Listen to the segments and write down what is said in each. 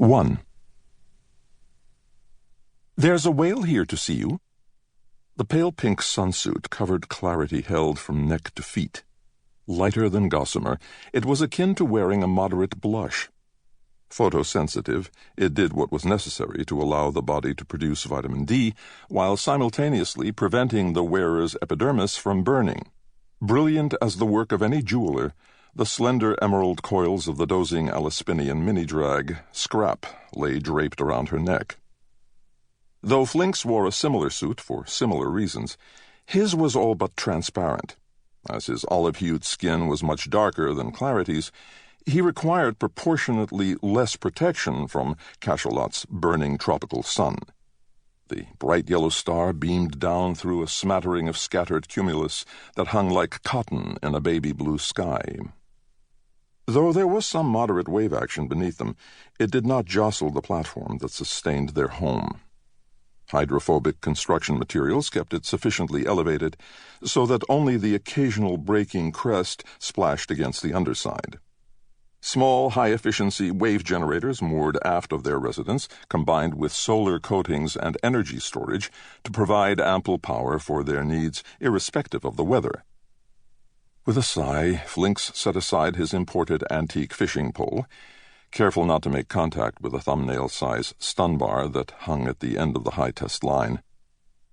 1. "There's a whale here to see you." The pale pink sunsuit covered Clarity held from neck to feet. Lighter than gossamer, it was akin to wearing a moderate blush. Photosensitive, it did what was necessary to allow the body to produce vitamin D, while simultaneously preventing the wearer's epidermis from burning. Brilliant as the work of any jeweler, the slender emerald coils of the dozing Alispinian minidrag, Scrap, lay draped around her neck. Though Flinx wore a similar suit for similar reasons, his was all but transparent. As his olive-hued skin was much darker than Clarity's, he required proportionately less protection from Cachalot's burning tropical sun. The bright yellow star beamed down through a smattering of scattered cumulus that hung like cotton in a baby blue sky. Though there was some moderate wave action beneath them, it did not jostle the platform that sustained their home. Hydrophobic construction materials kept it sufficiently elevated so that only the occasional breaking crest splashed against the underside. Small, high-efficiency wave generators moored aft of their residence combined with solar coatings and energy storage to provide ample power for their needs irrespective of the weather. With a sigh, Flinx set aside his imported antique fishing pole, careful not to make contact with a thumbnail-size stun bar that hung at the end of the high-test line.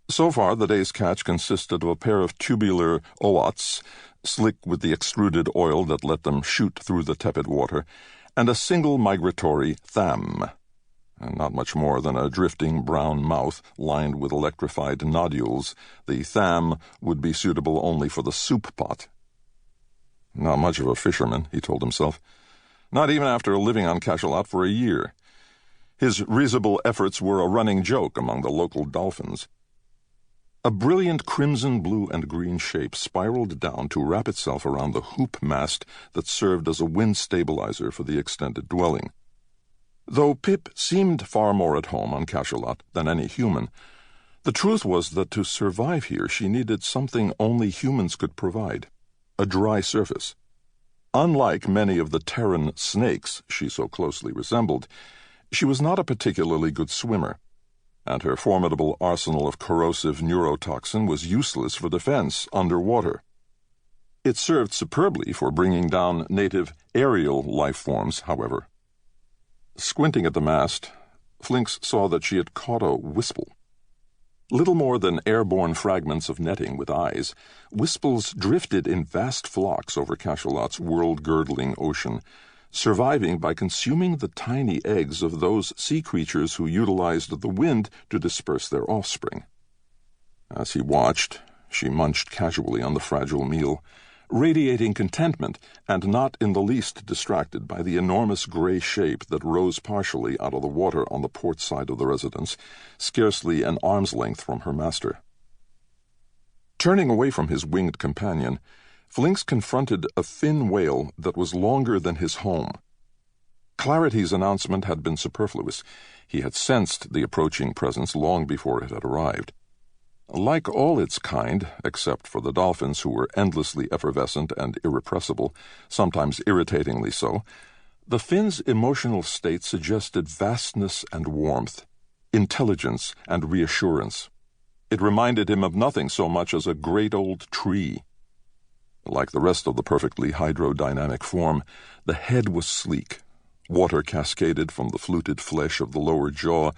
So far, the day's catch consisted of a pair of tubular owats, slick with the extruded oil that let them shoot through the tepid water, and a single migratory tham, and not much more than a drifting brown mouth lined with electrified nodules. The tham would be suitable only for the soup pot. Not much of a fisherman, he told himself. Not even after living on Cachalot for a year. His risible efforts were a running joke among the local dolphins. A brilliant crimson, blue, and green shape spiraled down to wrap itself around the hoop mast that served as a wind stabilizer for the extended dwelling. Though Pip seemed far more at home on Cachalot than any human, the truth was that to survive here she needed something only humans could provide: a dry surface. Unlike many of the Terran snakes she so closely resembled, she was not a particularly good swimmer, and her formidable arsenal of corrosive neurotoxin was useless for defense underwater. It served superbly for bringing down native aerial life forms, however. Squinting at the mast, Flinx saw that she had caught a wisple. Little more than airborne fragments of netting with eyes, wisples drifted in vast flocks over Cachalot's world-girdling ocean, surviving by consuming the tiny eggs of those sea creatures who utilized the wind to disperse their offspring. As he watched, she munched casually on the fragile meal, radiating contentment and not in the least distracted by the enormous gray shape that rose partially out of the water on the port side of the residence, scarcely an arm's length from her master. Turning away from his winged companion, Flinx confronted a fin whale that was longer than his home. Clarity's announcement had been superfluous. He had sensed the approaching presence long before it had arrived. Like all its kind, except for the dolphins who were endlessly effervescent and irrepressible, sometimes irritatingly so, the fin's emotional state suggested vastness and warmth, intelligence and reassurance. It reminded him of nothing so much as a great old tree. Like the rest of the perfectly hydrodynamic form, the head was sleek. Water cascaded from the fluted flesh of the lower jaw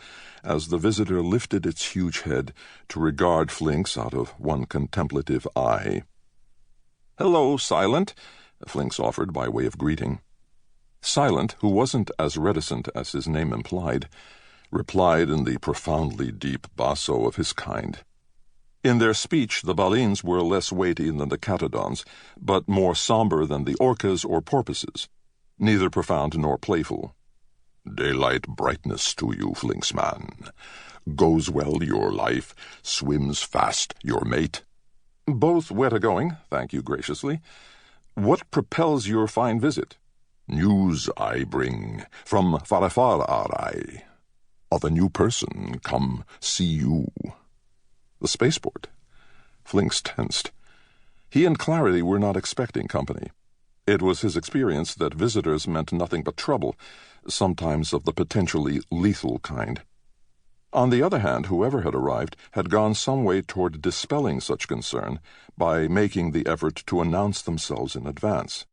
as the visitor lifted its huge head to regard Flinx out of one contemplative eye. "Hello, Silent," Flinx offered by way of greeting. Silent, who wasn't as reticent as his name implied, replied in the profoundly deep basso of his kind. In their speech, the balines were less weighty than the catodons, but more somber than the orcas or porpoises. Neither profound nor playful. "Daylight brightness to you, Flinxman. Goes well your life, swims fast your mate." "Both wet-a-going, thank you graciously. What propels your fine visit?" "News I bring from Farafar-Arai, of a new person come see you." The spaceport. Flinx tensed. He and Clarity were not expecting company. It was his experience that visitors meant nothing but trouble, sometimes of the potentially lethal kind. On the other hand, whoever had arrived had gone some way toward dispelling such concern by making the effort to announce themselves in advance.